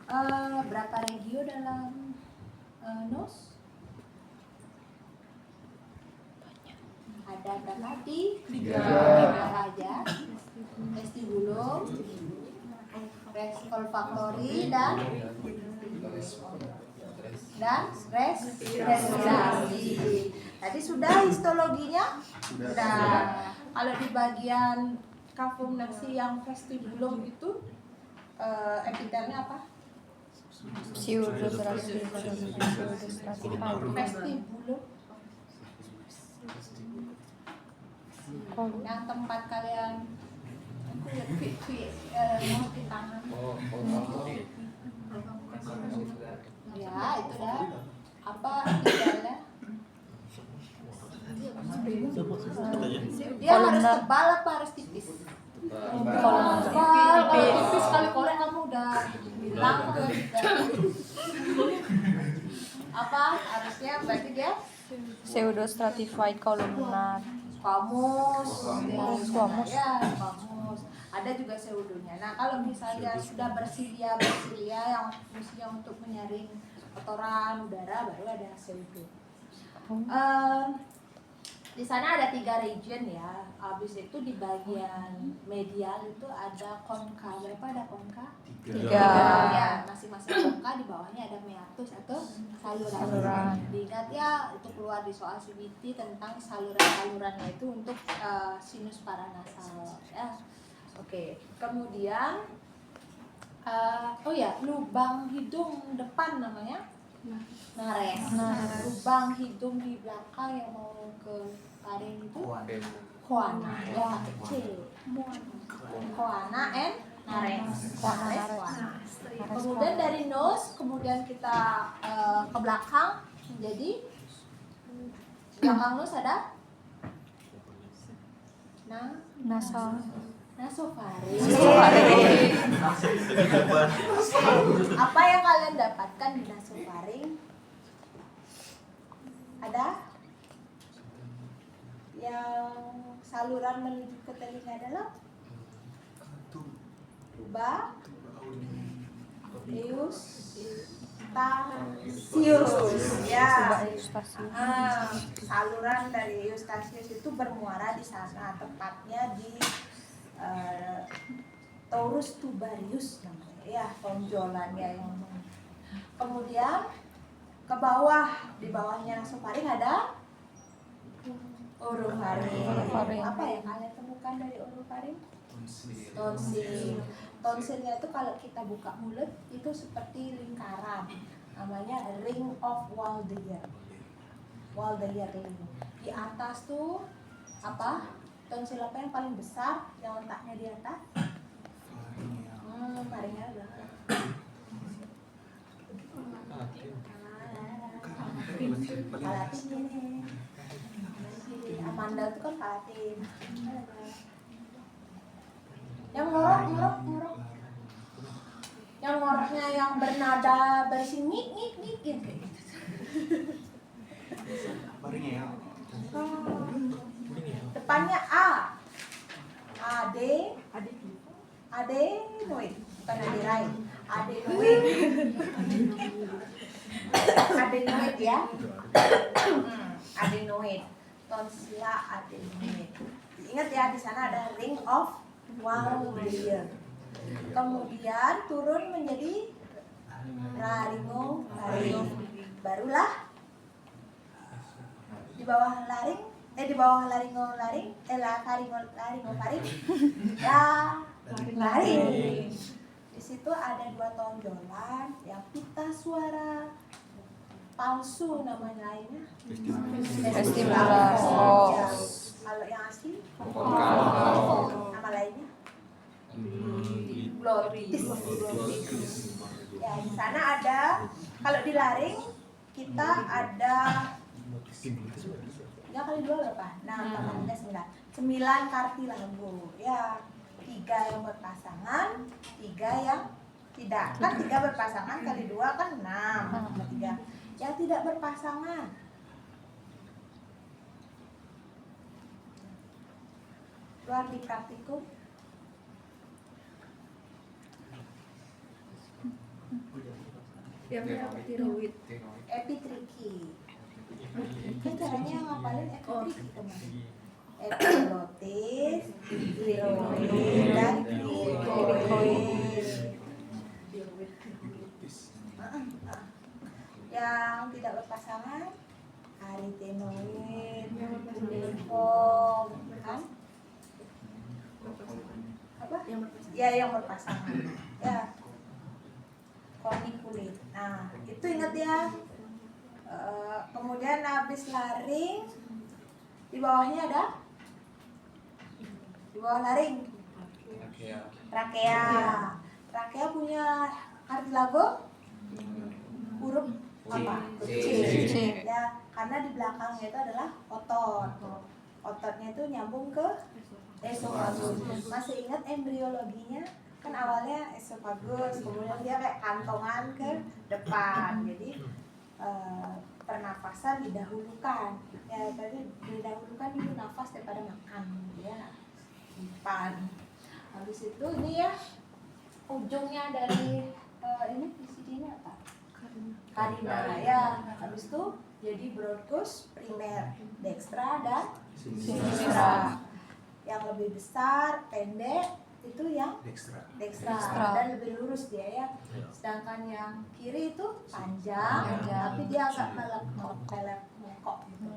Berapa regio dalam NOS? Ada berapa? Tiga aja. Vestibulum, res olfaktori dan respirasi. Tadi sudah histologinya? Sudah. Kalau di bagian cavum nasi yang vestibulum itu epitelnya apa? Vestibulum. Yang tempat kalian mau di tangan. Ya, itu dah. Apa epitelnya? Dia harus tebal apa harus tipis? Kalau tipis kali korek kamu udah bilang apa harusnya berarti dia pseudostratified columnar. Squamous. Squamous. Ya, squamous. Ada juga pseudonya. Nah, kalau misalnya sudah bersilia yang fungsinya untuk menyaring kotoran udara, baru ada pseudo. Di sana ada 3 region ya. Habis itu di bagian medial itu ada konka. Berapa ada konka? 3. Ya, masing-masing konka di bawahnya ada meatus atau saluran. Diingat ya, itu keluar di soal CBT tentang saluran-salurannya itu untuk sinus paranasal ya. Oke. Kemudian lubang hidung depan namanya nares. Lubang hidung di belakang yang mau ke laring itu koana ya, kecil. Koana and nares. Kemudian dari nose kemudian kita ke belakang menjadi belakang nose ada nasofaring. Apa yang kalian dapatkan di nasofaring? Ada yang saluran menuju ke telinga adalah tuba, Eustachius ya. Saluran dari Eustachius itu bermuara di sana, tepatnya di Taurus tubarius namanya ya, tonjolannya yang. Kemudian ke bawah, di bawahnya nasofaring ada orofaring. Apa yang kalian temukan dari orofaring? Tonsil. Tonsilnya itu kalau kita buka mulut itu seperti lingkaran, namanya ring of Waldeyer. Waldeyer ring. Di atas tuh apa? Tonsil apa yang paling besar yang letaknya di atas? Faringnya udah. Palatin ini. Amanda itu kan palatin. Yang ngorok. Yang ngoroknya yang bernada bersingit gitu. Depannya A. Adenoid, bukan adenoid. Adenoid ya. Adenoid. Tonsila adenoid. Ingat ya, di sana ada ring of Waldeyer. Kemudian turun menjadi laringofaring. Barulah di bawah laring, di bawah laringofaring, laring. Di situ ada 2 tonjolan yang pita suara palsu namanya lainnya. Vestibular. Ya. Kalau yang asli nama lainnya glotis. Ya, di sana ada, kalau di laring kita ada 3 kali 2 berapa? Nah, tambahnya 9 kartilago. Ya, 3 yang berpasangan, 3 yang tidak. Kan 3 berpasangan kali 2 kan 6. 3 yang tidak berpasangan. Keluar di praktikum. Tiroid. Epitriki. Kan caranya ngapalin epitriki teman. Epilotis, tiroid, dan krikoid. Yang tidak berpasangan, aritenoid, limfom, kan? Apa? Ya, yang berpasangan. Ya. Konikulit. Nah, itu ingat ya. Kemudian habis laring, di bawahnya ada? Di bawah laring. Trakea. Trakea punya kartilago? Huruf apa? C. Ya, karena di belakangnya itu adalah otot. Ototnya itu nyambung ke esofagus. Masih ingat embriologinya? Kan awalnya esofagus, kemudian dia kayak kantongan ke depan. Jadi pernafasan didahulukan. Ya, tadi didahulukan itu nafas daripada makan, ya. Depan. Habis itu ini ya ujungnya dari ini di sini apa? Karina ya. Habis itu jadi bronkus primer, dextra dan sinistra. Yang lebih besar, pendek itu yang dextra dan lebih lurus dia ya. Sedangkan yang kiri itu panjang, tapi dia agak melengkok gitu.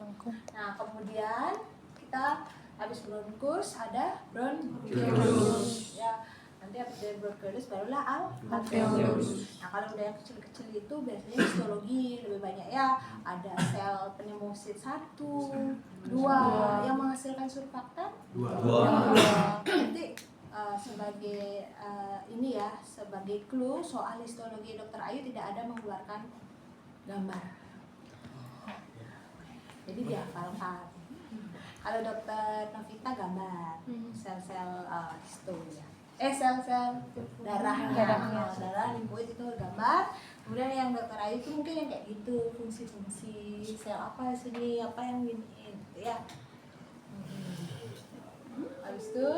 Nah, kemudian kita habis bronkus ada bronkiolus ya. Nanti habis dari bronkiolus barulah alveolus. Nah, kalau udah yang kecil-kecil itu biasanya histologi lebih banyak ya. Ada sel pneumosit 1, 2 yang menghasilkan surfaktan 2. Nanti sebagai ini ya, sebagai clue soal histologi Dr. Ayu tidak ada mengeluarkan gambar. Jadi dihafalkan. Kalau Dr. Novita gambar sel-sel histo ya. Sel-sel darah limfoid itu gambar. Kemudian yang Dr. Ayu itu mungkin yang kayak gitu, fungsi-fungsi sel apa sini, apa yang ini gitu ya. Habis itu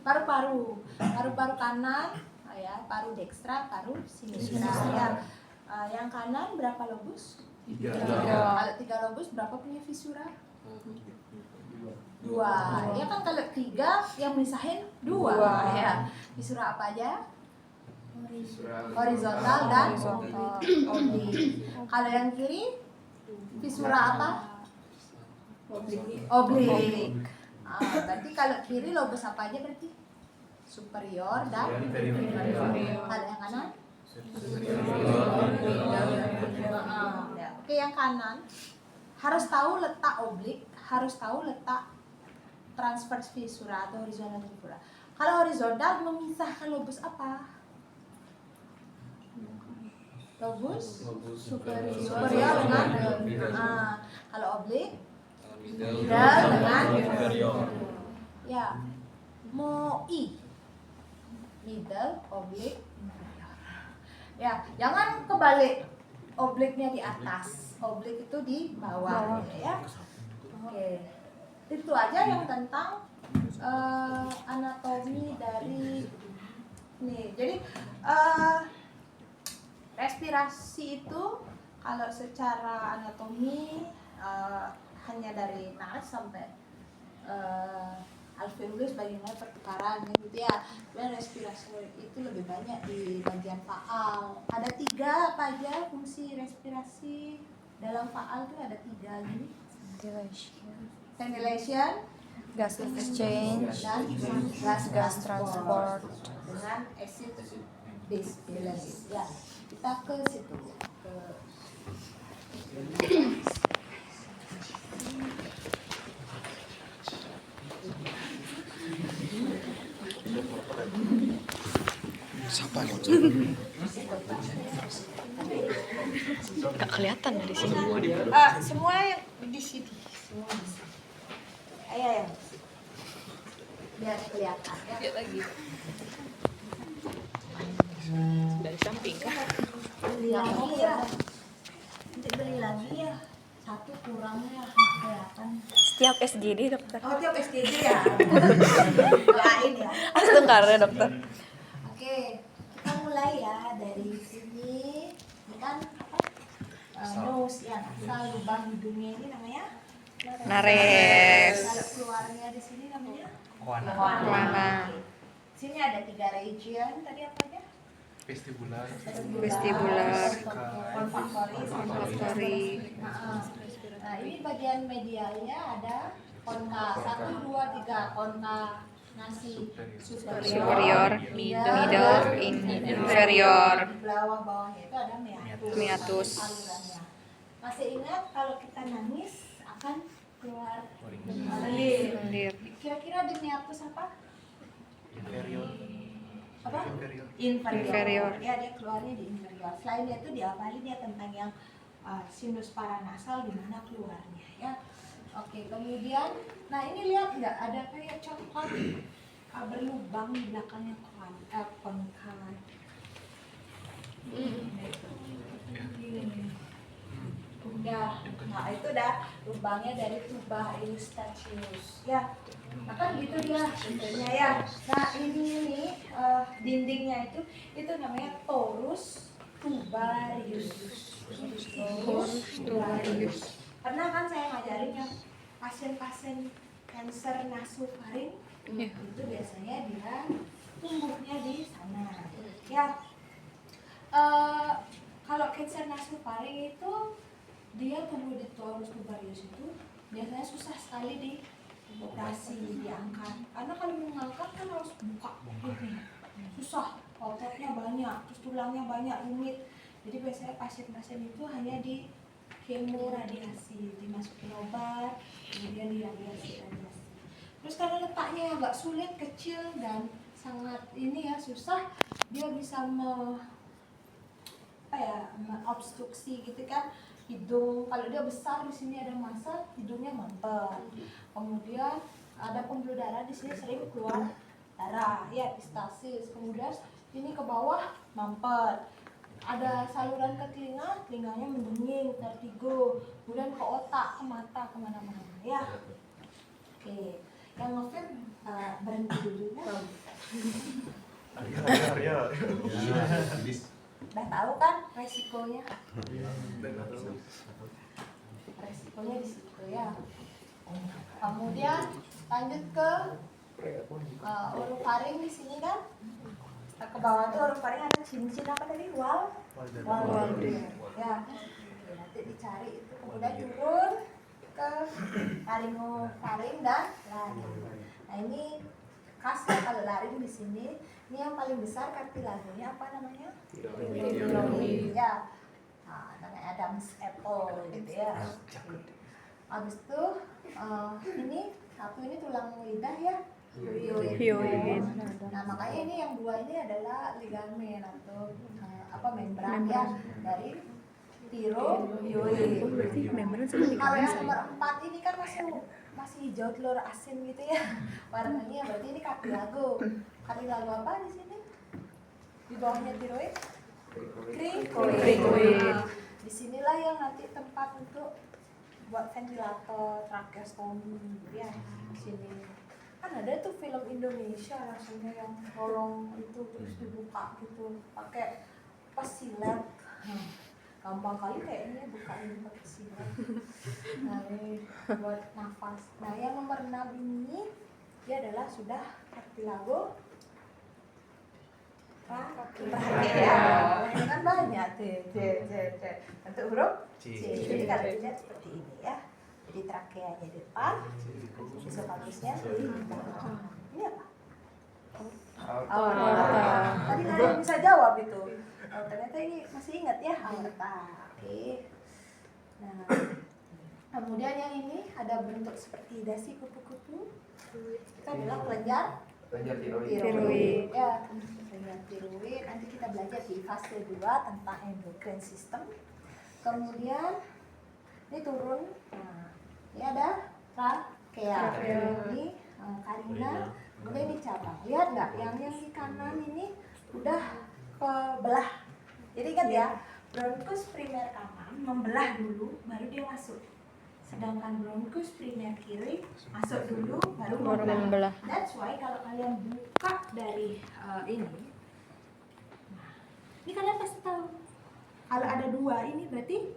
paru-paru kanan ya, paru dekstra, paru sinistra ya. Yang kanan berapa lobus? 3. Kalau 3 lobus berapa punya visura? 2. Ya kan kalau 3 yang misahin 2 ya. Visura apa aja? Horizontal dan oblik. Kalau yang kiri visura apa? Oblik. Berarti kalau kiri lobus apa aja berarti? Superior dan inferior. Kalau yang kanan? Ya. Oke, yang kanan harus tahu letak oblik, harus tahu letak transverse visura atau horizontal visura. Kalau horizontal memisahkan lobus apa? Lobus superior dengan kalau oblik middle dengan ya, MOI middle, oblik, inferior. Ya, jangan kebalik. Obliknya di atas, oblik itu di bawah ya. Oke. Itu aja yang tentang anatomi dari nih. Jadi respirasi itu kalau secara anatomi hanya dari naas sampai alveolus bagaimana pertukaran gitu ya. Dan respirasi itu lebih banyak di bagian faal. Ada 3 apa aja fungsi respirasi dalam faal itu ada 3 gini. Ventilation, Gas exchange, dan gas transport. dengan acid base balance ya. Kita ke situ ke Siapa nih? Gak kelihatan dari sini. semua yang di sini. Semua di sini. Ayo ya. Biar kelihatan ya. Lihat lagi. Dari samping kah? Beli lagi ya. Nanti beli lagi ya. 1 kurangnya nggak kelihatan. Setiap SGD dokter. Oh, tiap SDG ya. Lain ya. Sebentar ya dokter. Oke, kita mulai. mulai ya dari sini. Ini kan apa? Nose ya, asal lubang hidungnya ini namanya Nares. Kalau keluarnya di sini namanya Mana? Sini ada 3 region. Tadi apa aja? Vestibular. Vestibular. olfaktori. Nah, ini bagian medialnya ada konka 1, 2, 3 konka nasi Superior, middle, inferior. Di bawahnya itu ada Meatus. alirannya. Masih ingat kalau kita nangis akan keluar lendir. Lendir. Kira-kira di meatus apa? Inferior. Apa? Inferior. Ya, dia keluarnya di inferior. Selain itu diapalin ya tentang yang sinus paranasal di mana keluarnya ya. Oke, kemudian nah ini lihat nggak ada kayak coklat berlubang di belakangnya konka. Udah, nah itu udah lubangnya dari tuba eustachius ya. Nah kan gitu dia bentuknya ya. Nah ini nih dindingnya itu namanya torus tubarius. Torus tubarius. Pernah kan saya ngajarin yang pasien-pasien kanker nasofaring itu biasanya dia tumbuhnya di sana ya. Kalau kanker nasofaring itu dia tumbuh di torus tubarius itu biasanya susah sekali di operasi diangkat karena kalau mau ngangkat kan harus buka ini susah, ototnya banyak, terus tulangnya banyak, rumit. Jadi biasanya pasien-pasien itu hanya di kemo radiasi, dimasukin obat, kemudian diradiasi. Terus kalau letaknya agak sulit, kecil dan sangat ini ya susah, dia bisa obstruksi gitu kan hidung. Kalau dia besar di sini ada massa, hidungnya mampet. Kemudian ada pembuluh darah di sini sering keluar darah, ya epistasis. Kemudian ini ke bawah mampet. Ada saluran ke telinga, telinganya mendenging, vertigo. Kemudian ke otak, ke mata, kemana-mana. Ya. Oke, yang ngefilm berhenti dulu ya. Arya. Udah tahu kan resikonya? Resikonya di situ ya. Kemudian lanjut ke orofaring di sini kan. Nah, ke bawah tuh orofaring ada cincin apa tadi? Wal. Ya. Nanti dicari itu. Kemudian turun ke laringofaring dan laring. Nah, ini khas ya kalau laring di sini. Ini yang paling besar kartilagenya apa namanya? Hyoid. Ya. Nah, namanya Adam's apple gitu ya. Habis itu ini satu ini tulang lidah ya. Hyoid. Nah, makanya ini yang dua ini adalah ligamen atau membran ya dari tiroid. Berarti membran sama Kalau yang ligamen. nomor 4 ini kan masih hijau telur asin gitu ya warnanya, berarti ini cartilago. Cartilago apa di sini? Di bawahnya tiroid? Cricoid. Nah, disinilah yang nanti tempat untuk buat ventilator, tracheostomi ya di sini. Kan ada tuh film Indonesia rasanya yang tolong itu terus dibuka gitu pakai silet. Gampang kali kayaknya buka ini pakai silet. Nah, ini buat nafas. Nah, yang nomor 6 ini dia adalah sudah cartilago trachea. Ini kan banyak untuk huruf C. Jadi kalau dilihat seperti ini ya. Jadi trakeanya di depan, esopagusnya di belakang. Ini apa? Aorta. Tadi nggak ada yang bisa jawab itu. Ternyata ini masih ingat ya aorta. Oke. Nah, kemudian yang ini ada bentuk seperti dasi kupu-kupu. Kita bilang kelenjar tiroid. Ya, kelenjar tiroid. Nanti kita belajar di fase 2 tentang endocrine system. Kemudian ini turun. Nah, ini ada trachea. Ini karina. Kemudian ini cabang. Lihat nggak? Yang di kanan ini udah kebelah. Jadi kan ya, bronkus primer kanan membelah dulu, baru dia masuk. Sedangkan bronkus primer kiri masuk dulu, baru membelah. That's why kalau kalian buka dari ini, nah, Ini kalian pasti tahu. Kalau ada dua ini berarti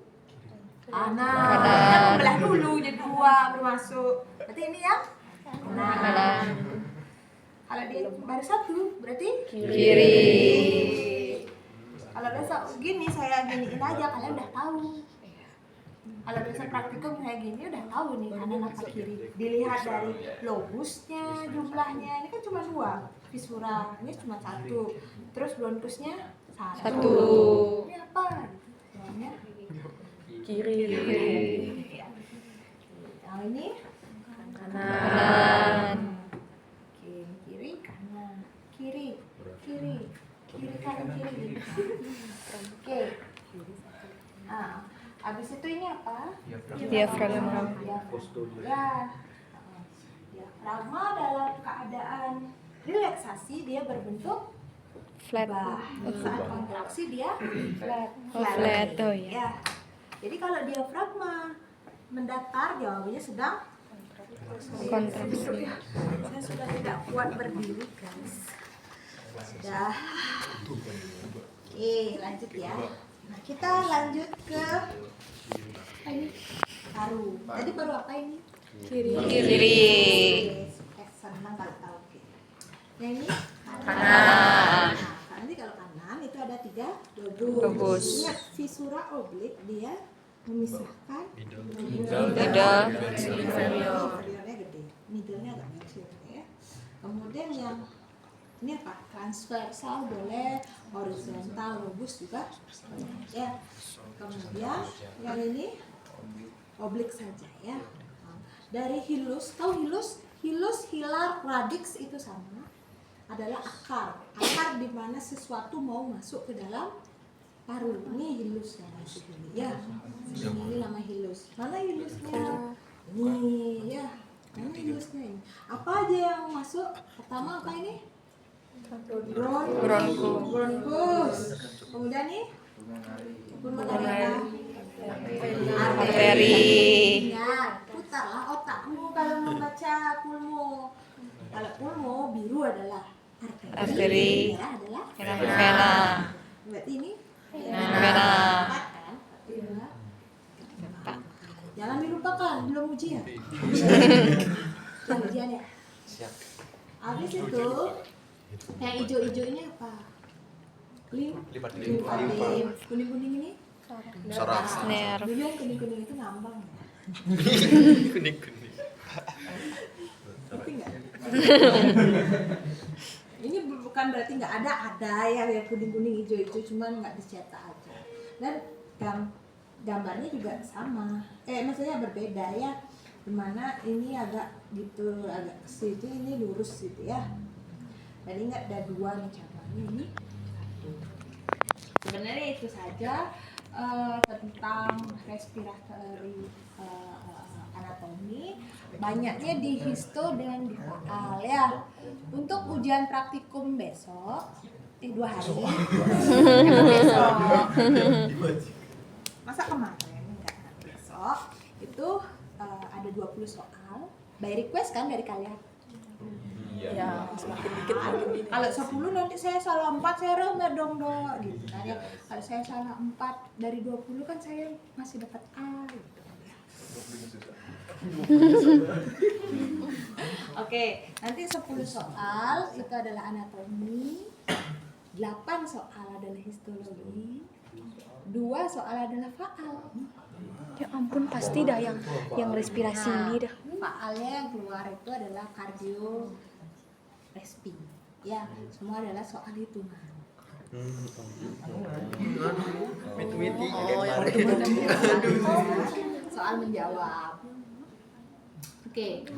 kanan. Kanan. Kita membelah dulu jadi dua bermasuk. Berarti ini yang Kanan. Kalau dia baru satu berarti Kiri. Kalau besok gini saya giniin aja kalian udah tahu. Kalau besok praktikum kayak gini udah tahu nih kanan apa kiri. Dilihat dari lobusnya, jumlahnya ini kan cuma dua. Visura ini cuma satu. Terus bronkusnya satu. Ini apa? Namanya Kiri. yang ini Kanan. Oke, kiri kanan, kiri kanan kiri. Oke. Nah, habis itu ini apa? Diafragma. Diafragma dalam keadaan relaksasi dia berbentuk Flat. bah. Saat kontraksi dia flat. Flat, oh iya. Ya. Jadi kalau diafragma mendatar jawabannya sedang Kontraksi. Saya sudah tidak kuat berdiri, guys. Sudah. Oke, lanjut ya. Nah, kita lanjut ke ini paru. Tadi paru apa ini? Kiri. Oke, senang kalau tahu. Oke. Yang ini Kanan. Nah, nanti kalau kanan itu ada 3 lobus. Lobus. Ingat, visura oblik dia memisahkan Middle. inferiornya gede, middle-nya agak kecil ya. Kemudian yang ini apa? Transversal boleh, horizontal lobus juga boleh ya. Kemudian yang ini oblik saja ya. Dari hilus, tahu hilus? Hilus, hilar, radix itu sama. Adalah akar di mana sesuatu mau masuk ke dalam paru. Ini hilus namanya ini ya. Ini nama hilus. Mana hilusnya? Ini ya. Mana hilusnya ini? Apa aja yang masuk? Pertama apa ini? Bronkus. Kemudian nih? Pulmoner. Arteri. Ingat, putarlah otakmu kalau membaca pulmo. Kalau pulmo biru adalah Arteri. merah adalah Vena. berarti ini Vena. empat kan? Iya. Jangan dilupakan, belum ujian. Belum ujian ya. Habis itu yang hijau-hijau ini apa? Limpa. Kuning-kuning ini? Snare. Dulu yang kuning-kuning itu ngambang ya. Kuning-kuning. Ngerti nggak? Ini bukan berarti nggak ada ya yang kuning-kuning hijau-hijau, cuman nggak dicetak aja. Dan gambarnya juga sama, maksudnya berbeda ya. Dimana ini agak gitu, agak ke situ, ini lurus gitu ya. Dan ingat ada 2 nih cabangnya, ini 1. Sebenarnya itu saja tentang respiratory anatomi, banyaknya di histo dan di faal ya. Untuk ujian praktikum besok 2 hari karena besok masa kemarin enggak, besok itu ada 20 soal by request kan dari kalian. Ya, semakin dikit makin dikit. Kalau 10 nanti saya salah 4 saya remet dong dok gitu kan ya. Kalau saya salah 4 dari 20 kan saya masih dapat A gitu. Oke, nanti 10 soal itu adalah anatomi, 8 soal adalah histologi, 2 soal adalah faal. Ya ampun, pasti dah yang respirasi ini dah. Faalnya yang keluar itu adalah kardio respi. Ya, semua adalah soal hitungan. Soal menjawab. Oke.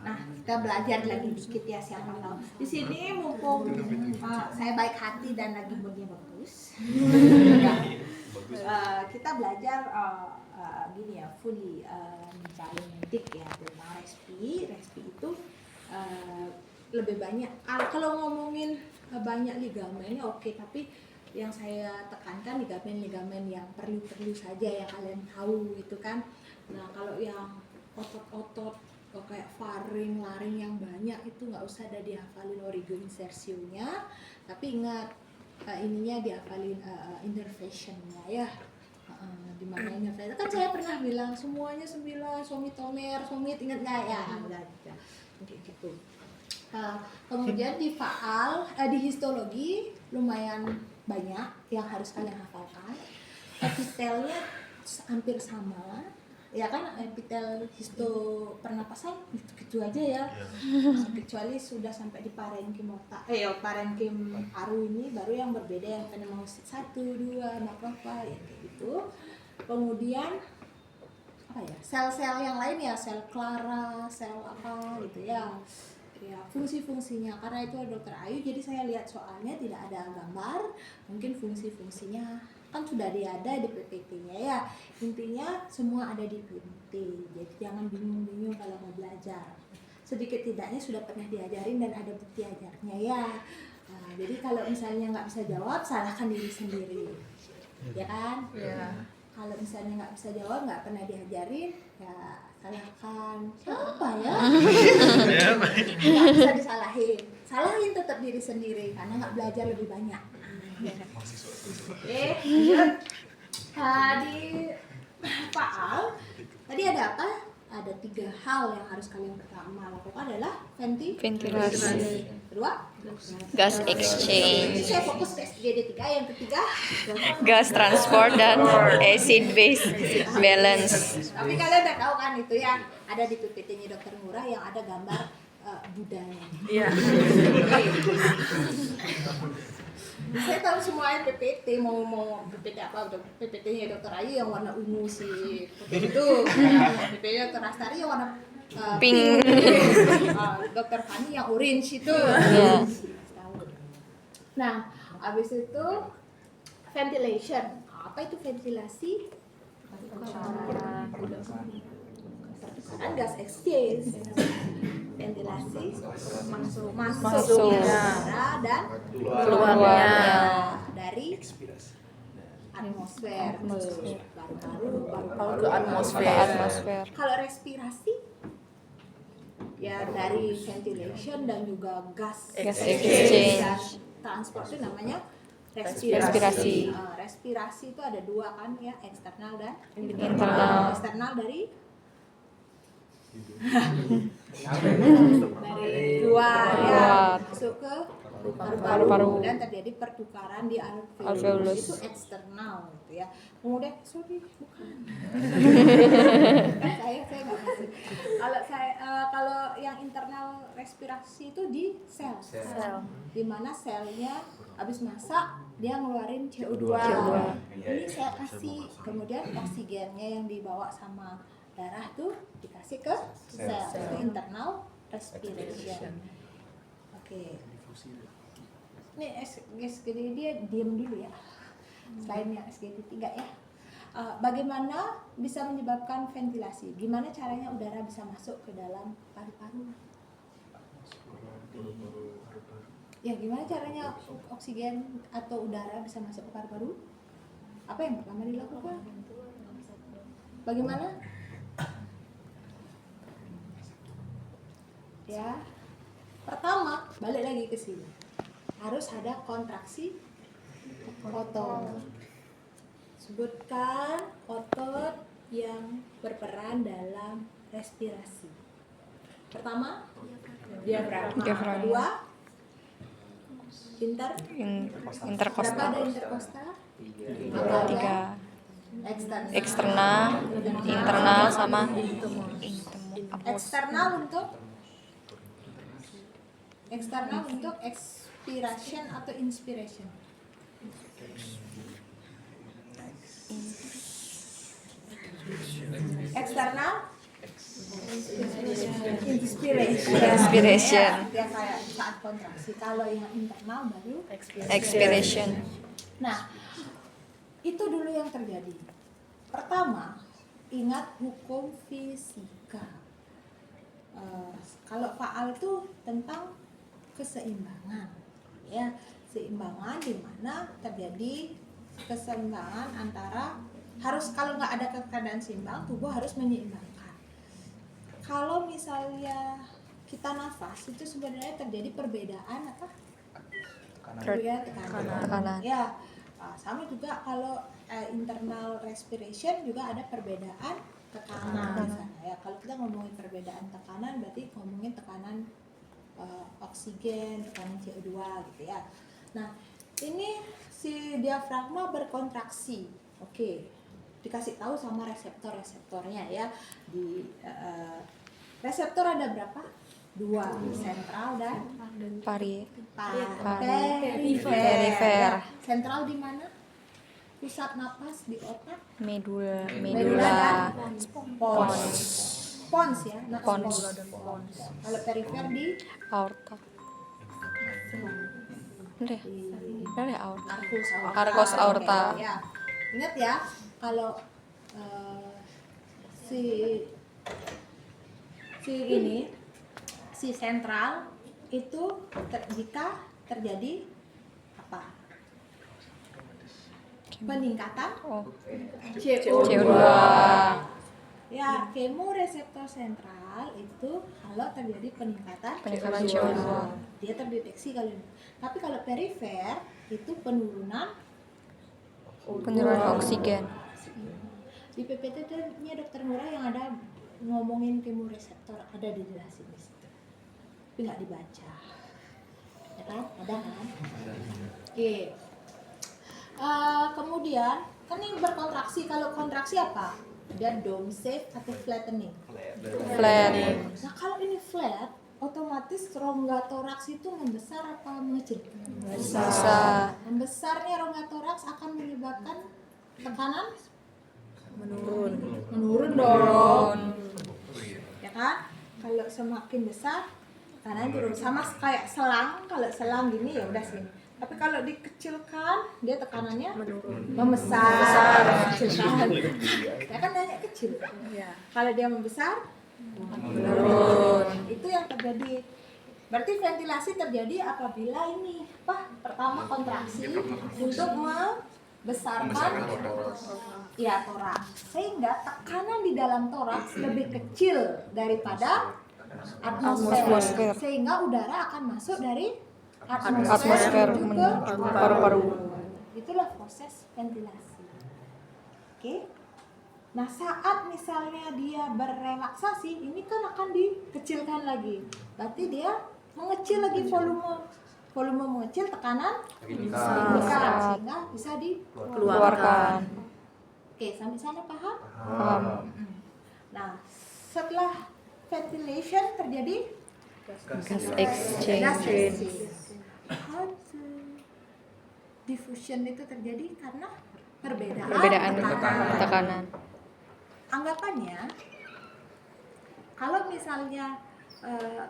Nah, kita belajar lagi dikit ya siapa tahu. Di sini mumpung saya baik hati dan lagi moodnya bagus. Kita belajar gini ya, fully biomedik ya tentang respi. Respi itu lebih banyak. Kalau ngomongin banyak ligamennya oke, tapi yang saya tekankan ligamen-ligamen yang perlu saja yang kalian tahu gitu kan. Nah, kalau yang otot-otot kayak faring, laring yang banyak itu nggak usah ada dihafalin origo insertionya, tapi ingat ininya dihafalin interventionnya ya. Di mana intervention kan saya pernah bilang semuanya 9, somit ingat nggak ya? Udah gitu. Kemudian di faal, di histologi lumayan banyak yang harus kalian hafalkan. Epitelnya hampir sama, ya kan, epitel histo pernapasan gitu aja ya. Kecuali sudah sampai di parenkim parenkim paru ini baru yang berbeda, yang pneumosit 1, 2, makrofa ya kayak gitu. Kemudian apa ya, sel-sel yang lain ya, sel Clara, sel apa gitu ya. Ya, fungsi-fungsinya, karena itu Dokter Ayu, jadi saya lihat soalnya tidak ada gambar, mungkin fungsi-fungsinya kan sudah ada di PPT-nya ya. Intinya semua ada di PPT, jadi jangan bingung-bingung kalau mau belajar. Sedikit tidaknya sudah pernah diajarin dan ada bukti ajarnya ya. Nah, jadi kalau misalnya nggak bisa jawab, salahkan diri sendiri, ya kan? Iya. Kalau misalnya nggak bisa jawab, nggak pernah diajarin, ya salahkan siapa ya? Nggak bisa disalahin, salahin tetap diri sendiri karena nggak belajar lebih banyak. Oke, lanjut. Di faal tadi ada apa? Ada 3 hal yang harus kalian pertama lakukan adalah Ventilasi. kedua, Gas ini exchange, saya fokus ke SGD 3. Yang ketiga, gas transport dan acid base balance. tapi kalian udah tahu kan itu ya, ada di PPT-nya Dokter Ngurah yang ada gambar budaya. Iya. Saya tahu semua PPT, mau PPT apa, PPT-nya Dokter Ayu yang warna ungu sih itu, PPT-nya Dokter Astari yang warna Pink. Dokter Fani yang orange itu. Iya. Nah, habis itu ventilation. Apa itu ventilasi? Pertukaran gas exchange. Ventilasi masuk udara dan Keluarnya. dari atmosfer. Kalau ke atmosfer. Atmosfer. Kalau respirasi ya dari ventilation dan juga gas exchange. dan transport itu namanya Respirasi. Respirasi itu ada 2 kan ya, eksternal dan Internal. eksternal dari luar ya, masuk ke paru-paru dan terjadi pertukaran di alveolus, Alveolus. itu eksternal gitu ya. Kemudian bukan kan saya nggak ngerti. Kalau yang internal respirasi itu di sel. Di mana selnya habis masak dia ngeluarin CO2. Ini saya kasih, kemudian oksigennya yang dibawa sama darah tuh dikasih ke sel. Itu internal respiration. Oke. Ini SGD dia diam dulu ya. Selain yang SGD 3 ya. Bagaimana bisa menyebabkan ventilasi? Gimana caranya udara bisa masuk ke dalam paru-paru? Ya, gimana caranya oksigen atau udara bisa masuk ke paru-paru? Apa yang pertama dilakukan? Bagaimana? Ya, pertama balik lagi ke sini. Harus ada kontraksi otot. Sebutkan otot yang berperan dalam respirasi. Pertama, diafragma. Kedua, berapa Interkostal. ada interkostal? 3. Eksternal. Eksternal, internal sama eksternal untuk expiration atau inspiration. Eksternal Inspiration. Ya kayak saat kontraksi. Kalau yang internal baru expiration. Nah, itu dulu yang terjadi. Pertama, ingat hukum fisika. Kalau faal itu tentang keseimbangan, ya, keseimbangan di mana terjadi keseimbangan antara kalau nggak ada keadaan seimbang, tubuh harus menyeimbangkan. Kalau misalnya kita nafas itu sebenarnya terjadi perbedaan apa? ya tekanan. Ya, sama juga kalau internal respiration juga ada perbedaan tekanan di sana ya. Kalau kita ngomongin perbedaan tekanan berarti ngomongin tekanan oksigen, tekanan CO2 gitu ya. Nah, ini si diafragma berkontraksi. Oke. Dikasih tahu sama reseptornya ya. Di reseptor ada berapa? 2, sentral dan perifer. Sentral di mana? Pusat napas di otak. medula Dan pons ya. Nah, pons. Kalau perifer di aorta. Bener ya aorta. arcus aorta. Ya. Ingat ya, kalau si sentral itu jika terjadi apa? Peningkatan CO2. Ya, kemoreseptor sentral itu kalau terjadi peningkatan CO2. dia terdeteksi kalau ini. Tapi kalau perifer itu penurunan oksigen. Di PPT-nya Dokter Nura yang ada ngomongin kemoreseptor, ada dijelasin di situ. Tapi nggak dibaca. Ya kan? Ada kan? Oke. Kemudian kan ini berkontraksi. Kalau kontraksi apa? Dia dome shape atau flattening. Flat. Nah, kalau ini flat, otomatis rongga toraks itu membesar apa mengecil? Besar. Membesarnya rongga toraks akan menyebabkan tekanan menurun dong. Ya kan? Kalau semakin besar tekanan turun. Sama kayak selang. Kalau selang gini ya udah sini. Tapi kalau dikecilkan dia tekanannya membesar. Kecilkan. Ya kan banyak kecil. Kalau dia membesar menurun. Itu yang terjadi. Berarti ventilasi terjadi apabila ini pertama kontraksi untuk membesarkan toraks, sehingga tekanan di dalam toraks lebih kecil daripada atmosfer, sehingga udara akan masuk dari atmosfer menuju ke paru-paru. Itulah proses ventilasi. Oke. Nah, saat misalnya dia berrelaksasi, ini kan akan dikecilkan lagi. Berarti dia mengecil lagi volume mengecil, tekanan meningkat sehingga bisa dikeluarkan. Oke, sampai sana paham? Paham. Nah, setelah ventilation terjadi Gas exchange. How to diffusion itu terjadi karena Perbedaan tekanan. Anggapannya kalau misalnya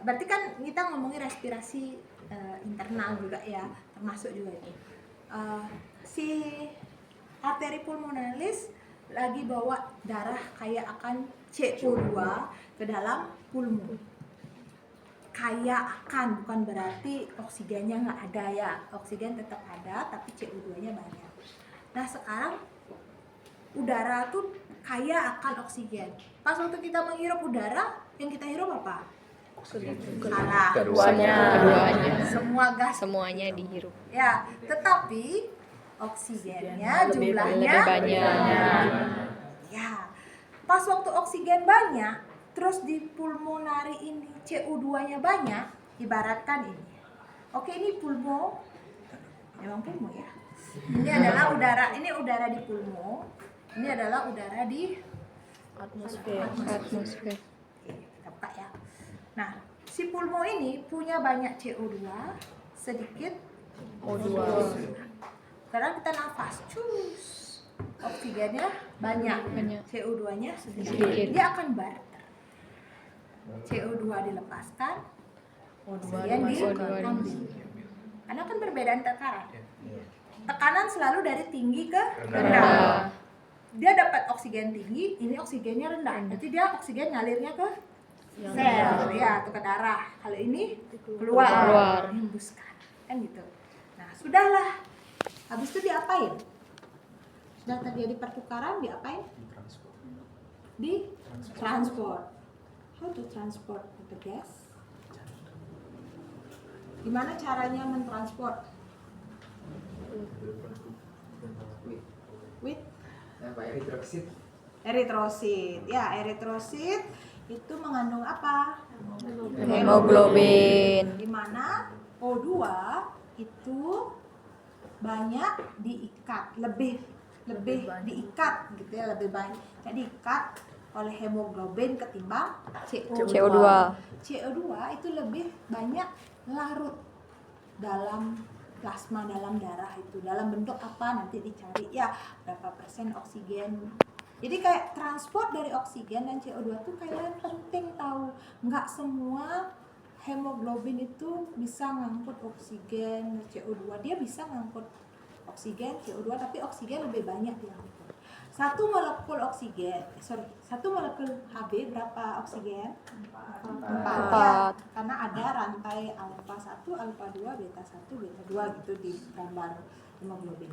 berarti kan kita ngomongin respirasi internal juga ya, termasuk juga itu si arteri pulmonalis lagi bawa darah kayak akan CO2 ke dalam pulmo. Kayak akan, bukan berarti oksigennya nggak ada ya, oksigen tetap ada tapi CO2 nya banyak. Nah, sekarang udara tuh kaya akan oksigen. Pas waktu kita menghirup udara, yang kita hirup apa? Salah. Keduanya. Semuanya dihirup. Ya, tetapi oksigennya jumlahnya lebih banyak. Ya. Pas waktu oksigen banyak, terus di pulmonari ini CO2-nya banyak, ibaratkan ini. Oke, ini pulmo. Memang pulmo ya. Ini adalah udara, ini udara di pulmo. Ini adalah udara di atmosfer. Oke, kita buka ya. Nah, si pulmo ini punya banyak CO2, sedikit O2. Sekarang kita nafas, cus. Oksigennya banyak. CO2-nya sedikit. Dia akan barter. CO2 dilepaskan, oksigen diambil. Karena kan perbedaan tekanan. Tekanan selalu dari tinggi ke rendah. Dia dapat oksigen tinggi, ini oksigennya rendah. Nanti dia oksigen ngalirnya ke sel, ya, atau ke darah. Kalau ini keluar. Hembuskan, kan gitu. Nah, sudahlah. Habis itu diapain? Sudah terjadi pertukaran, diapain? Di transport. How to transport the gas? Gimana caranya mentransport With Eritrosit. eritrosit. Ya, eritrosit itu mengandung apa? Hemoglobin. Di mana O2 itu banyak diikat, lebih diikat gitu ya, lebih banyak diikat oleh hemoglobin ketimbang CO2. CO2 itu lebih banyak larut dalam plasma, dalam darah itu. Dalam bentuk apa nanti dicari ya, berapa persen oksigen. Jadi kayak transport dari oksigen dan CO2 tuh kalian penting tahu. Nggak semua hemoglobin itu bisa ngangkut oksigen, CO2. Dia bisa ngangkut oksigen, CO2, tapi oksigen lebih banyak diangkut. Satu molekul Hb berapa oksigen? 4. Ya, karena ada rantai alfa 1, alfa 2, beta 1, beta 2 gitu di gambar hemoglobin.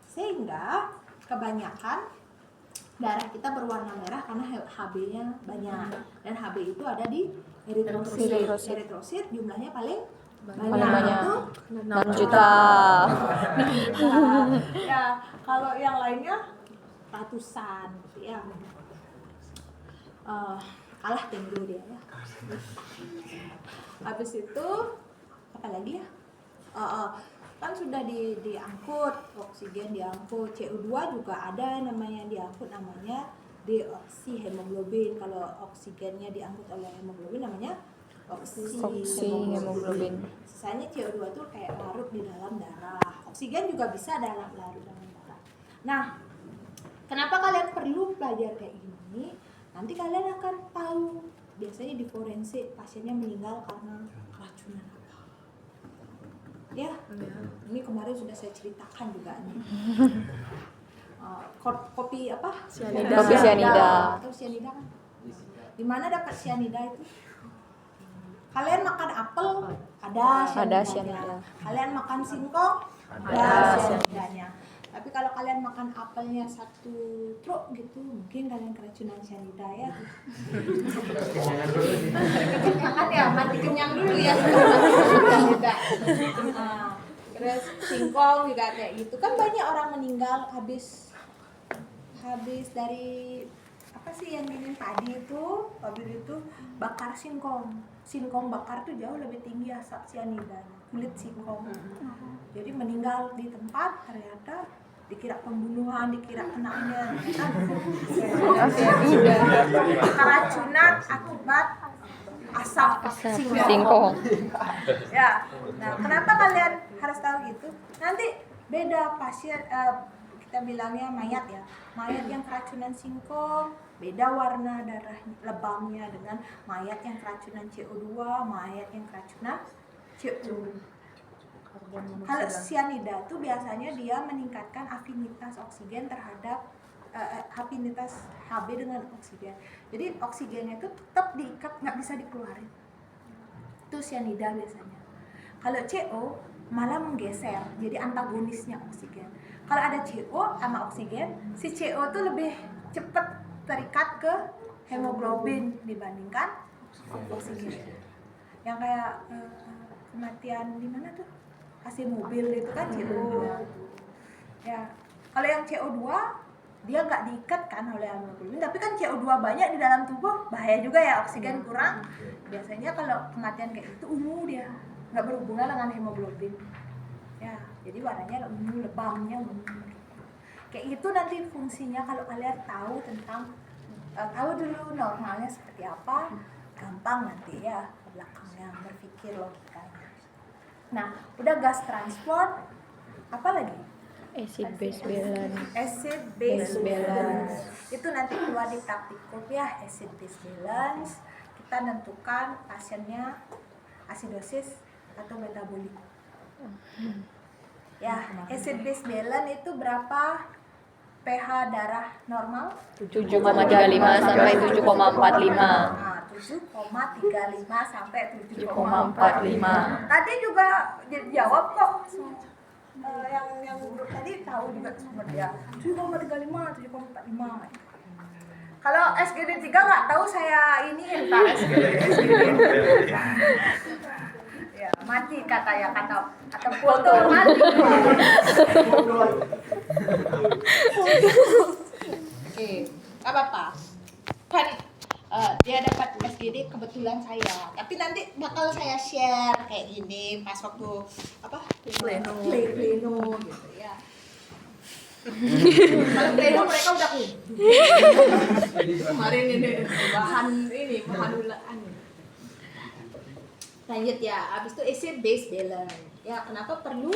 Sehingga kebanyakan darah kita berwarna merah karena Hb-nya banyak. Dan Hb itu ada di eritrosit. Eritrosit jumlahnya paling banyak. Itu 6 juta. Ya, kalau yang lainnya ratusan gitu ya. Kalah dulu dia ya. Habis itu apa lagi ya? Kan sudah diangkut, oksigen diangkut, CO2 juga ada namanya diangkut, namanya deoksihemoglobin. Kalau oksigennya diangkut oleh hemoglobin namanya oksihemoglobin. Sisanya CO2 itu kayak larut di dalam darah. Oksigen juga bisa larut dalam darah. Nah, kenapa kalian perlu belajar kayak gini? Nanti kalian akan tahu. Biasanya di forensik pasiennya meninggal karena keracunan apa. Ya, ini kemarin sudah saya ceritakan juga nih. Kopi apa? Sianida. Kopi sianida. Atau sianida kan? Di mana dapat sianida itu? Kalian makan apel, ada sianida. Kalian makan singkong, ada sianidanya. Tapi kalau kalian makan apelnya 1 truk gitu, mungkin kalian keracunan sianida ya. Kekenyangan ya, mati kenyang dulu ya sianida. Terus singkong juga kayak gitu. Kan banyak orang meninggal habis dari apa sih yang gini tadi itu, habis itu bakar singkong. Singkong bakar tuh jauh lebih tinggi asap sianida, kulit singkong. Jadi meninggal di tempat, ternyata dikira pembunuhan, dikira kenanya keracunan akibat asap singkong. Ya, nah kenapa kalian harus tahu gitu? Nanti beda pasien, kita bilangnya mayat ya, mayat yang keracunan singkong beda warna darah lebamnya dengan mayat yang keracunan CO2, mayat yang keracunan CO2. Kalau sianida itu biasanya dia meningkatkan afinitas oksigen terhadap afinitas Hb dengan oksigen. Jadi oksigennya itu tetap diikat, nggak bisa dikeluarin. Itu sianida biasanya. Kalau CO malah menggeser, jadi antagonisnya oksigen. Kalau ada CO sama oksigen, si CO itu lebih cepat terikat ke hemoglobin dibandingkan oksigen. Yang kayak kematian di mana tuh? AC mobil itu kan CO. Ya, kalau yang CO2 dia nggak diikat kan oleh hemoglobin, tapi kan CO2 banyak di dalam tubuh, bahaya juga ya, oksigen kurang. Biasanya kalau kematian kayak itu ungu dia, nggak berhubungan dengan hemoglobin. Ya, jadi warnanya ungu, lebamnya ungu. Kayak gitu nanti fungsinya kalau kalian tahu tentang tahu dulu normalnya seperti apa, gampang nanti ya ke belakangnya berpikir logikanya. Nah, udah gas transport, apa lagi? Acid base balance. Acid base balance. Itu nanti keluar di praktikum ya, acid base balance. Kita nentukan pasiennya asidosis atau metabolik. Ya, acid base balance itu berapa pH darah normal? 7,35 sampai 7,45. Nah, 7,35 sampai 7,45. Tadi juga jawab kok. Yang grup tadi tahu juga sumber dia. 7,35, 7,45. Kalau SGD 3 nggak tahu, saya ini entar SGD. Ya. mati kata foto mati. Oke, nggak apa-apa. Kan dia dapat SGD kebetulan saya. Tapi nanti bakal saya share kayak gini pas waktu apa? Pleno gitu ya. Kalau pleno mereka udah kemarin ini bahan ulaan. Lanjut ya, abis itu acid base balance. Ya, kenapa perlu?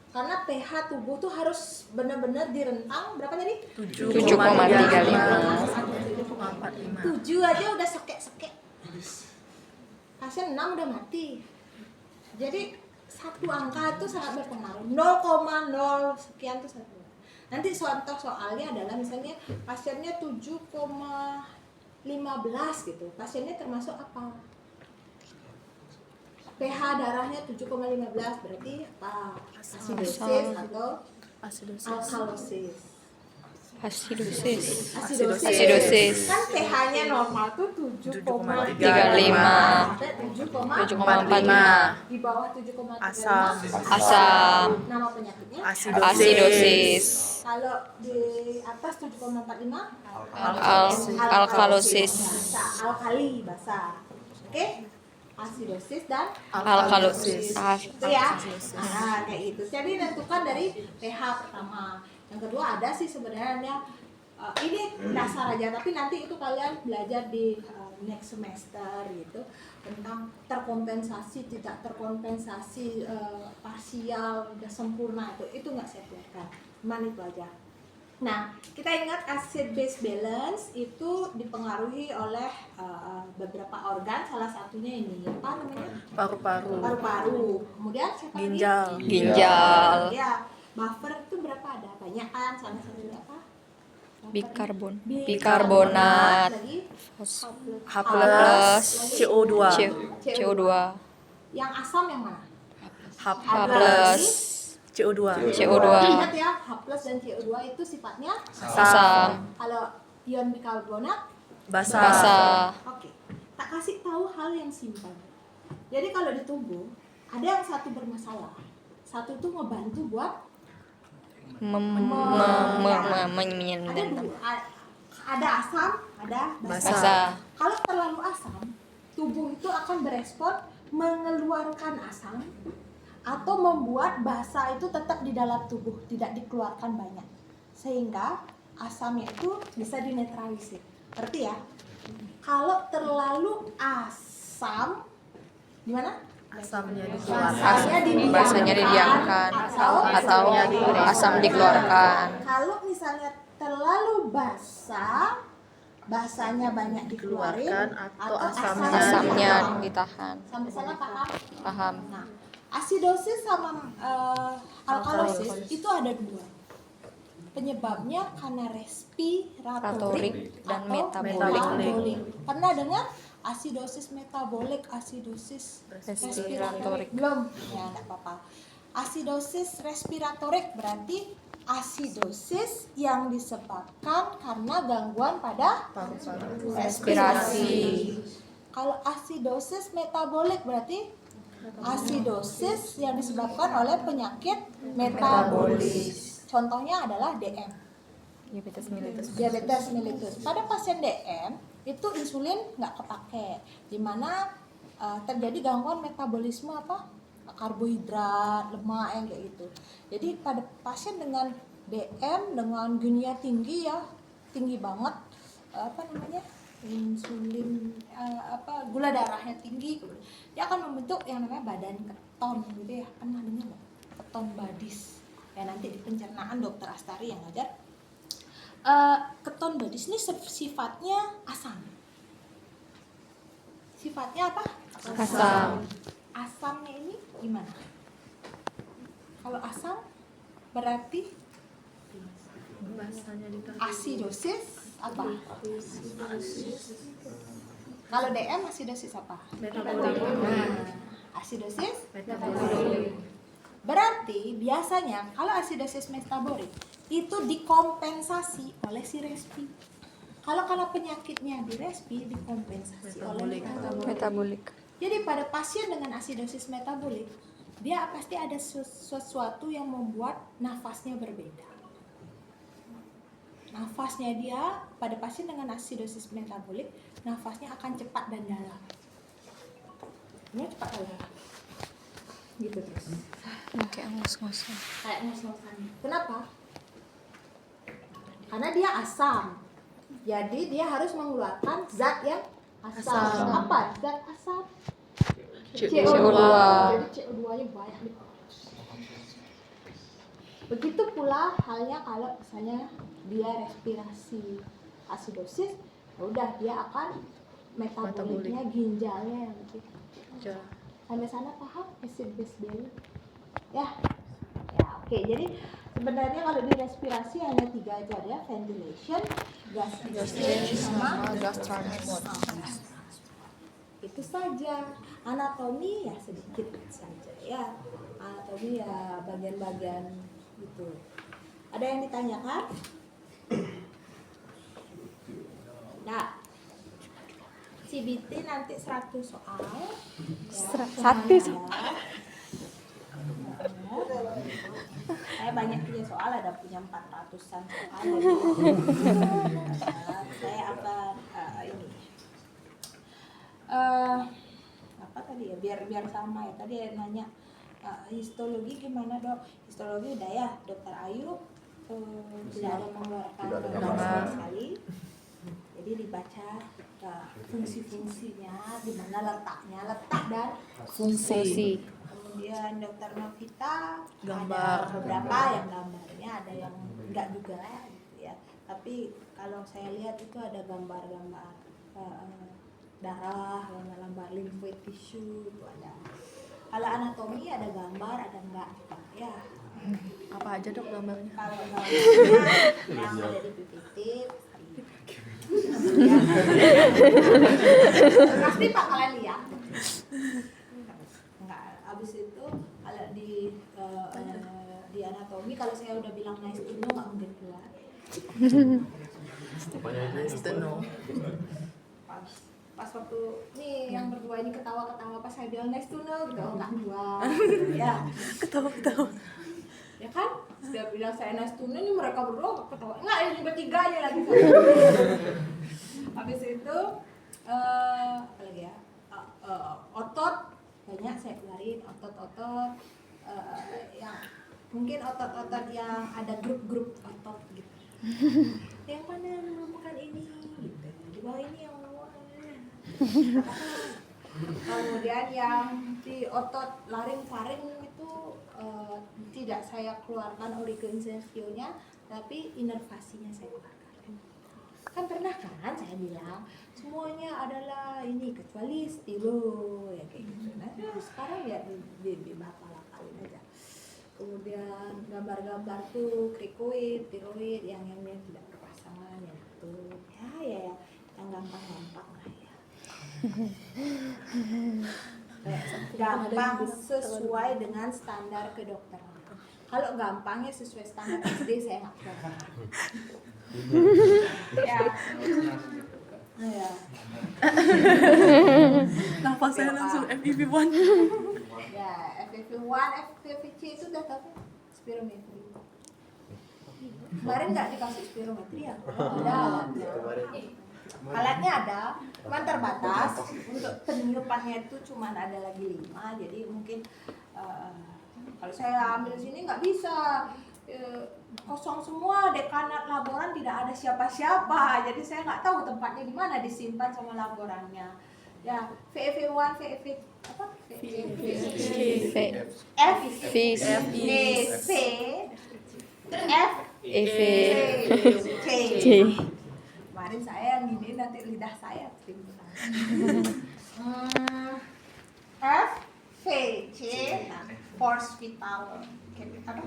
Karena pH tubuh tuh harus benar-benar di rentang berapa tadi? 7,35. 7 aja udah sekek-sekek. Pasien 6 udah mati. Jadi satu angka itu sangat berpengaruh. 0,0 sekian tuh satu. Nanti contoh soalnya adalah misalnya pasiennya 7,15 gitu. Pasiennya termasuk apa? pH darahnya 7,15 berarti apa? Asidosis atau alkalosis. Asidosis. Asidosis. Kan pH-nya normal tuh 7,35 sampai 7,45. Di bawah 7,35 Asam. nama penyakitnya Asidosis. Kalau di atas 7,45 Alkalosis. Basa, alkali basa. Oke? Asidosis dan Alkalosis. itu ya. Nah, kayak gitu. Jadi tentukan dari pH pertama. Yang kedua ada sih sebenarnya ini dasar aja, tapi nanti itu kalian belajar di next semester gitu tentang terkompensasi, tidak terkompensasi, parsial, udah sempurna itu nggak saya keluarkan. Cuman itu aja. Nah, kita ingat acid base balance itu dipengaruhi oleh beberapa organ, salah satunya ini apa namanya? Paru-paru. Kemudian siapa lagi? Ginjal. Ya, buffer itu berapa ada? Banyak kan, salah satunya apa? Bikarbonat. Lagi H plus CO2. CO2. yang asam yang mana? H plus CO2. Ingat ya, H plus dan CO2 itu sifatnya Asam. kalau ion bikarbonat Basa. Oke, tak kasih tahu hal yang simpel. Jadi kalau di tubuh ada yang satu bermasalah, satu tuh ngebantu buat ada asam, ada basa. Basa. Kalau terlalu asam, tubuh itu akan berespon mengeluarkan asam atau membuat basa itu tetap di dalam tubuh, tidak dikeluarkan banyak, sehingga asamnya itu bisa dinetralisir. Ngerti ya? Kalau terlalu asam, gimana? Asamnya Basanya didiamkan atau asam dikeluarkan. Kalau misalnya terlalu basa, basanya banyak dikeluarin atau Asamnya ditahan. Sampai sana paham? Paham. Nah, asidosis sama alkalosis itu ada dua. Penyebabnya karena respiratorik dan atau metabolik. Pernah dengar asidosis metabolik, asidosis Respiratorik. Belum? Ya, enggak apa-apa. Asidosis respiratorik berarti asidosis yang disebabkan karena gangguan pada respirasi. Kalau asidosis metabolik berarti asidosis yang disebabkan oleh penyakit metabolis. Contohnya adalah DM, diabetes mellitus. Pada pasien DM itu insulin nggak kepake, di mana terjadi gangguan metabolisme apa? Karbohidrat, lemak yang kayak gitu. Jadi pada pasien dengan DM dengan genia tinggi ya, tinggi banget insulin gula darahnya tinggi, dia akan membentuk yang namanya badan keton gitu ya. Pernah dengar nggak? Keton badis. Ya nanti di pencernaan Dokter Astari yang ngajar. Keton badis ini sifatnya asam. Sifatnya apa? Asam. Asamnya ini gimana? Kalau asam berarti asidosis apa? Kalau DM asidosis apa? Asidosis metabolik. Berarti biasanya kalau asidosis metabolik itu dikompensasi oleh si respi. Kalau penyakitnya di respi dikompensasi oleh metabolik. Jadi pada pasien dengan asidosis metabolik, dia pasti ada sesuatu yang membuat nafasnya berbeda. Nafasnya dia pada pasien dengan asidosis metabolik, nafasnya akan cepat dan dalam. Ini cepat dan dalam. Gitu terus. Kayak ngos-ngosan. Kayak ngos-ngosan. Kenapa? Karena dia asam. Jadi dia harus mengeluarkan zat yang asam. Apa? Zat asam. CO2. Jadi CO2-nya banyak di perut. Begitu pula halnya kalau misalnya dia respirasi asidosis, ya udah dia akan metaboliknya, ginjalnya yang begitu. Sampai sana paham? Acid base base. Ya. Ya, oke. Jadi sebenarnya kalau di respirasi hanya 3 aja ya, ventilation, gastric, sama gastranomotor. Itu saja. Anatomi ya sedikit saja ya. Anatomi ya bagian-bagian gitu. Ada yang ditanyakan? Nah, CBT nanti 100 soal. Ya, 100 soal. Saya banyak punya soal, ada punya 400-an soal. Saya akan ini. Apa tadi ya? Biar sama ya. Tadi ada nanya histologi gimana, Dok? Histologi udah ya, Dokter Ayu tidak ada mengeluarkan gambar sama sekali. Jadi dibaca fungsi-fungsinya, di mana letaknya, letak dan Fungsi. Kemudian Dokter Novita Gambar. ada beberapa yang gambarnya, ada yang enggak juga gitu ya. Tapi kalau saya lihat itu ada gambar-gambar darah, gambar lymphoid tissue itu ada. Kalau anatomi ada gambar, ada enggak gitu ya. Apa aja, Dok, gambarnya? Kalau gambarnya yang ada di PPT pasti bakalan lihat. Enggak, abis itu kalau di anatomi kalau saya udah bilang nice to know nggak mungkin keluar. Nice to know. Pas waktu nih yang berdua ini ketawa-ketawa pas saya bilang nice to know gitu nggak keluar ya. Ketawa-ketawa. Ya kan? Setiap bilang saya nice to know ini mereka berdua ketawa. Enggak, ini bertiganya lagi. Habis itu apa lagi ya? Otot banyak saya keluarin, otot-otot yang mungkin otot-otot yang ada grup-grup otot gitu. Yang mana yang merupakan ini gitu. Di bawah ini yang kemudian yang di otot laring-faring itu tidak saya keluarkan originalnya, tapi inervasinya saya keluarkan. Kan pernah kan saya bilang semuanya adalah ini kecuali stilo ya kayak gitu. Nah sekarang ya dibakal-bakalin aja. Kemudian gambar-gambar tuh krikoid, tiroid yang tidak berpasangan yang itu ya yang gampang-gampang lah ya. Gampang sesuai dengan standar kedokteran. Kalau gampangnya sesuai standar SD saya nggak keluar. Ya. Ya. Nafas saya langsung FEV1. Ya, FEV1, FEV2 itu udah tahu spirometri. Kemarin nggak dikasih spirometri ya? Ada. Alatnya ada, cuma terbatas. Untuk peniupannya itu cuma ada lagi 5, jadi mungkin kalau saya ambil sini nggak bisa. Kosong semua, dekanat laboran tidak ada siapa-siapa, jadi saya nggak tahu tempatnya di mana disimpan sama laborannya. Ya, VEV1, VEV apa? Kemarin saya yang gini nanti lidah saya F, V, C, force vital. Apa?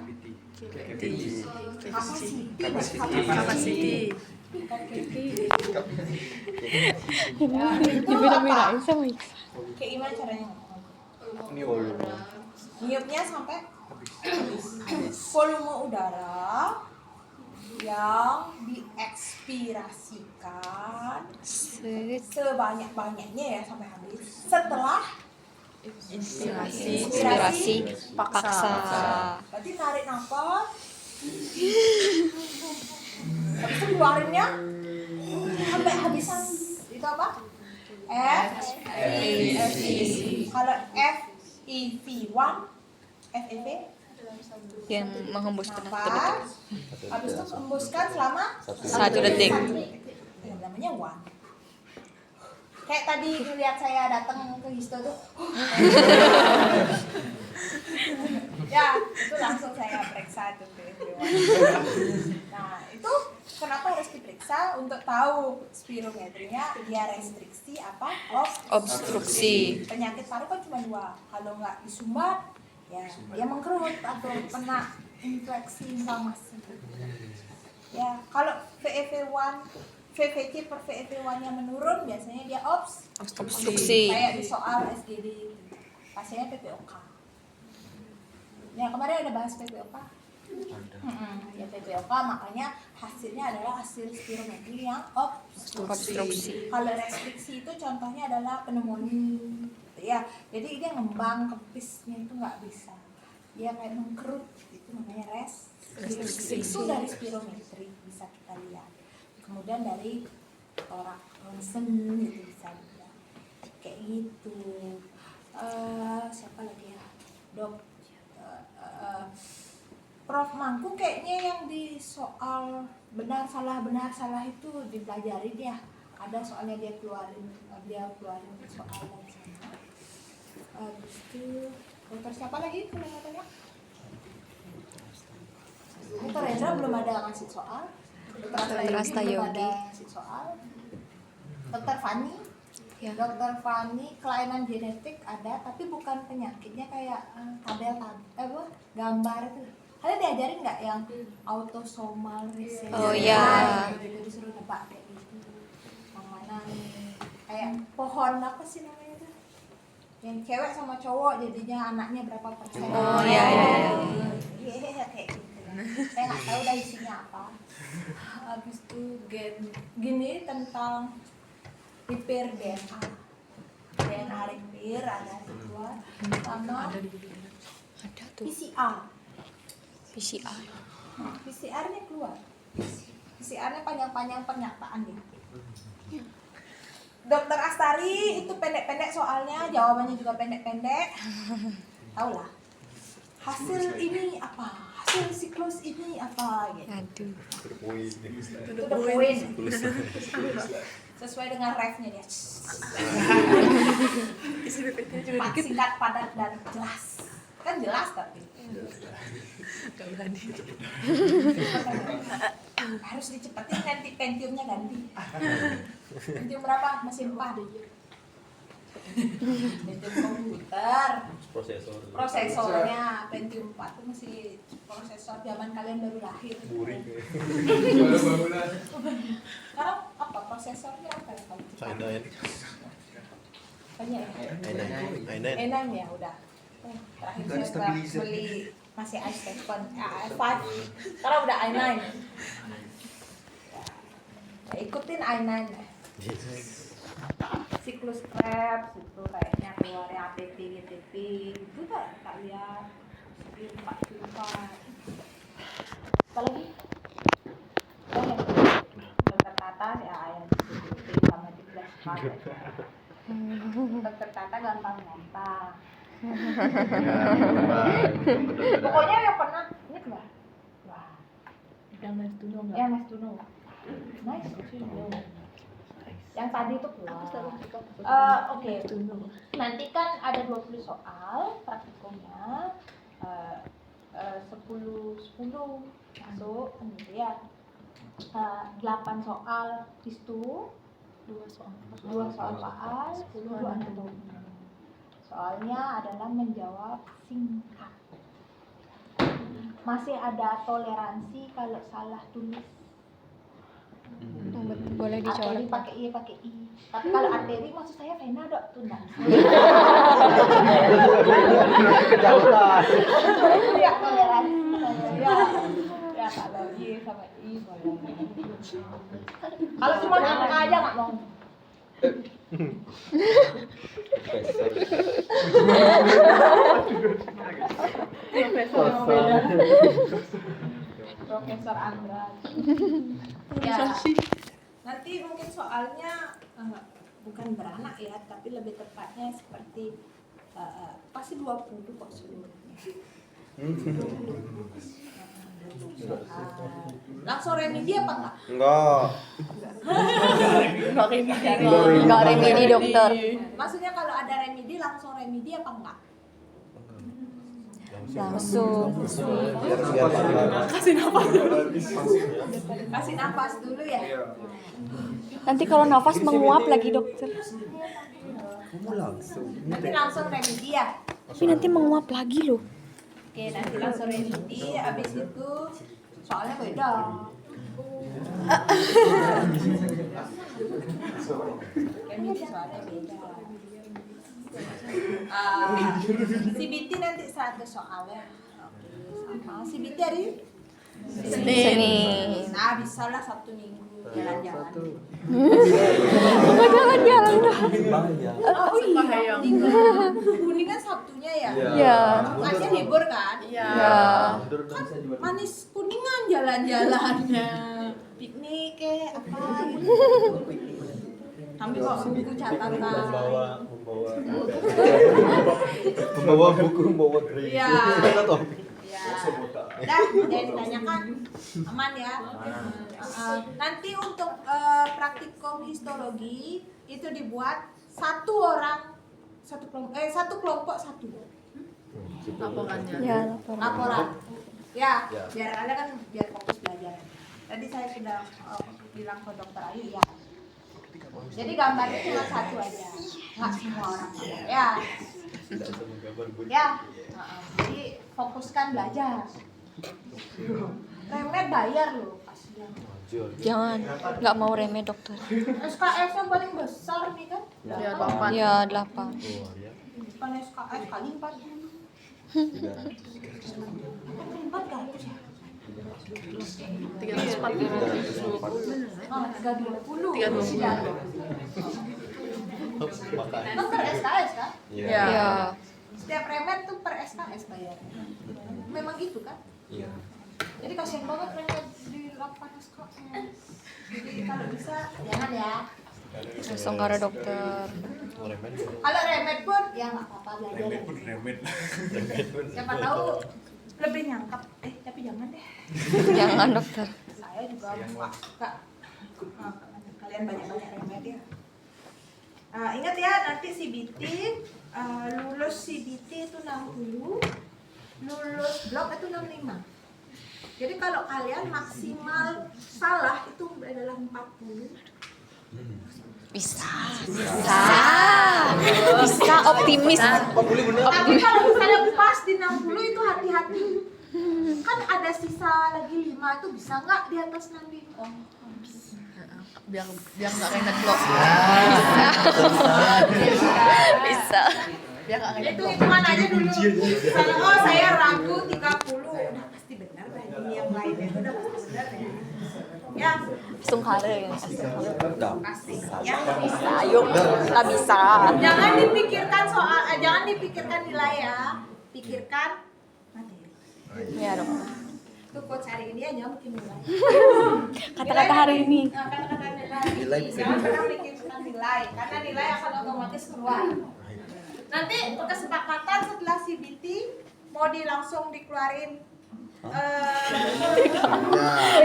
Kapasiti. Dibeda-bedain sama Iksan. Kayak gimana caranya? Niupnya sampai habis. Volume udara yang diekspirasikan sebanyak-banyaknya ya sampai habis setelah Inspirasi paksa. berarti tarik nafas habis itu keluarinnya sampai habisan. Itu apa? FEV. Kalau FEV1 FEV Yang menghembuskan nafas habis itu hembuskan selama 1 detik. Ya, namanya one. Kayak tadi lihat saya datang ke Histo tuh. Ya, itu langsung saya periksa tuh ke everyone. Nah, itu kenapa harus diperiksa? Untuk tahu spirometrinya dia restriksi apa? Obstruksi. Penyakit paru kan cuma 2. Kalau nggak disumbat, ya dia mengkerut atau kena infeksi inflamasi. Ya, kalau VEV1 VVC per VEV1 nya menurun, biasanya dia Obstruksi. kayak di soal SGD itu. Pasiennya PPOK. Ya, kemarin ada bahas PPOK. Ya PPOK, makanya hasilnya adalah hasil spirometri yang obstruksi. Kalau restriksi itu contohnya adalah pneumonia. Ya, jadi dia ngembang kepisnya itu nggak bisa. Dia kayak mengkerut, itu namanya restriksi. Itu dari spirometri bisa kita lihat. Kemudian dari torak ronsen itu bisa dilihat kayak gitu. Siapa lagi ya, dok? Prof Mangku kayaknya yang di soal benar salah itu dipelajarin ya. Ada soalnya dia keluarin soal dari sana. Habis itu dokter siapa lagi katanya? Dokter Rendra belum ada ngasih soal. Dokter Rasta belum Yogi. ada ngasih soal. Dokter Fani. Ya. Dokter Fani kelainan genetik ada, tapi bukan penyakitnya kayak gambar itu. Kalian diajarin nggak yang autosomal recessive? Oh, iya. Jadi disuruh nebak kayak gitu. Yang mana nih? Kayak pohon apa sih namanya itu? Yang cewek sama cowok jadinya anaknya berapa persen? Oh, iya. Iya kayak gitu. Saya nggak tahu dah isinya apa. Habis itu gini tentang repair DNA repair ada dua sama Ada tuh PCR. PCR-nya keluar. PCR-nya panjang-panjang pernyataan dia. Dokter Astari itu pendek-pendek soalnya, jawabannya juga pendek-pendek. Tahu lah. Hasil ini apa? Hasil siklus ini apa? Gitu. Aduh. Itu the point. Sesuai dengan ref-nya dia. Isi PPT-nya juga dikit. Singkat, padat, dan jelas. Kan jelas tapi. Gak berani. Harus dicepetin nanti Pentiumnya ganti. Pentium berapa? Mesin 4. Pentium komputer. Prosesornya Pentium 4 itu masih prosesor zaman kalian baru lahir. Sekarang apa prosesornya apa ya kalau kita? Banyak ya? E9 ya udah. Terakhir saya beli masih i7, i5. Sekarang udah i9. Ya, ikutin i9 ya. Siklus Krebs itu kayaknya keluarnya APP, GTP itu tak lihat. 44. Apa lagi? Dokter Tata ya yang GTP sama di flashcard. Dokter Tata gampang-gampang. Pokoknya yang pernah ingat nggak? Wah, Yang nice to know nggak? ya Mas Tuno. Nice to know. Yang tadi itu keluar. Oke. Nanti kan ada 20 soal praktikumnya. 10 masuk kemudian 8 soal histu, 2 soal faal, 10 anatomi. Soalnya adalah menjawab singkat. Masih ada toleransi kalau salah tulis. Boleh Arteri dicoret. pakai I pakai I. Tapi kalau arteri maksud saya vena dok tunda. Itu ya toleransi. Ya kalau Y sama I boleh. Kalau cuma angka aja nggak mau. Profesor yang beda. Profesor Andra. Ya. Nanti mungkin soalnya bukan beranak ya, tapi lebih tepatnya seperti pasti 20 kok seluruhnya. Langsung remedi apa enggak? Enggak remedi dokter. Maksudnya kalau ada remedi langsung remedi apa enggak? Langsung. Kasih nafas dulu ya. Nanti kalau nafas menguap lagi dokter. Nanti langsung remedi ya. Tapi nanti menguap lagi loh. Oke, nanti langsung remedi, habis itu soalnya beda. Remedi soalnya beda. CBT nanti satu soalnya. Sama CBT hari Senin. Nah, bisa lah Sabtu Minggu jalan-jalan. Enggak jalan-jalan dah. Oh iya, Kuningan Sabtunya ya? Iya. Makanya libur kan? Ya. Kan manis Kuningan jalan-jalannya, piknik kayak apa gitu. Kami bawa buku catatan. Membawa buku, membawa grade. Iya. Ya. Dah, jangan ditanyakan. Aman ya. Nanti untuk praktikum histologi itu dibuat satu kelompok satu. Laporannya. Ya, Laporan. Ya, biar kalian kan biar fokus belajar. Tadi saya sudah bilang ke dokter Ayu ya. Jadi gambarnya cuma satu aja, nggak semua orang. Ya. Ya. Jadi fokuskan belajar. Remed bayar loh, kasihan. Jangan, nggak mau remeh dokter. SKS yang paling besar nih kan? Ya, 8. Ya 8. Bukan SKS kali 40. 400 ya? 340. Oh, 320. 320. Kan per SKS kan? Ya. Ya. Setiap remed tuh per SKS bayarnya. Memang gitu kan? Iya. Jadi kasihan banget remed di 8 SKS. Jadi kalau bisa jangan ya. Langsung ke dokter. Kalau remed pun ya nggak apa-apa belajar. Siapa tahu lebih nyangkap. Tapi jangan deh. Jangan dokter. Saya juga nggak suka. Kalian banyak-banyak remed ya. Ingat ya nanti CBT lulus CBT itu 60, lulus blok itu 65. Jadi kalau kalian maksimal salah itu adalah 40. Bisa. Bisa optimis. Tapi kalau misalnya pas di 60 itu hati-hati. Kan ada sisa lagi 5 itu bisa nggak di atas 65? Biar nggak remet blok. Bisa. Biar nggak remet Itu blok. hitungan aja dulu. Kalau saya ragu 30, udah pasti benar deh. Ini yang lainnya itu udah pasti benar deh. Ya, Langsung kare ya. pasti. Ya. Bisa, ayo kita bisa. Jangan dipikirkan soal, jangan dipikirkan nilai ya. Pikirkan materi. Ya dokter. Itu quotes hari ini aja mungkin nilai. Kata-kata hari ini. Kata-kata nilai. Jangan pernah pikirkan nilai, karena nilai akan otomatis keluar. Nanti kesepakatan setelah CBT mau langsung dikeluarin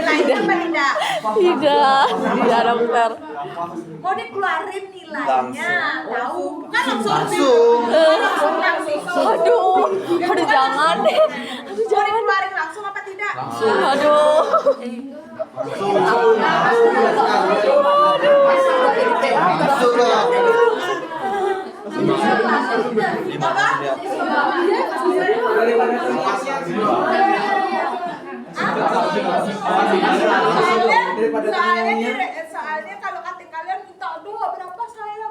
nilainya apa tidak? Tidak dokter. Mau dikeluarin nilainya, tahu? Kan langsung. Aduh jangan deh. Mau dikeluarin langsung apa tidak? Aduh. Soalnya kalau kata kalian minta doa berapa saya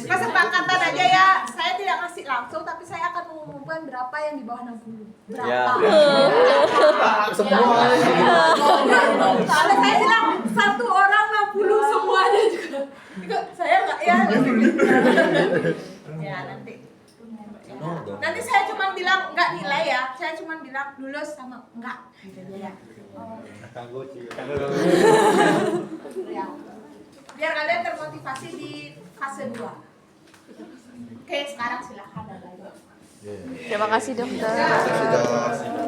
kesepakatan aja ya, saya tidak ngasih langsung tapi saya akan mengumumkan berapa yang di bawah 60. Berapa? Ya. Semua. Soalnya saya bilang satu orang 60 semuanya juga. Saya nggak ya. Ya nanti. Nanti saya cuma bilang nggak nilai ya. Saya cuma bilang lulus sama enggak. Gitu ya. Ya. Biar kalian termotivasi di fase 2. Oke, sekarang silakan. Terima kasih dokter. Sudah.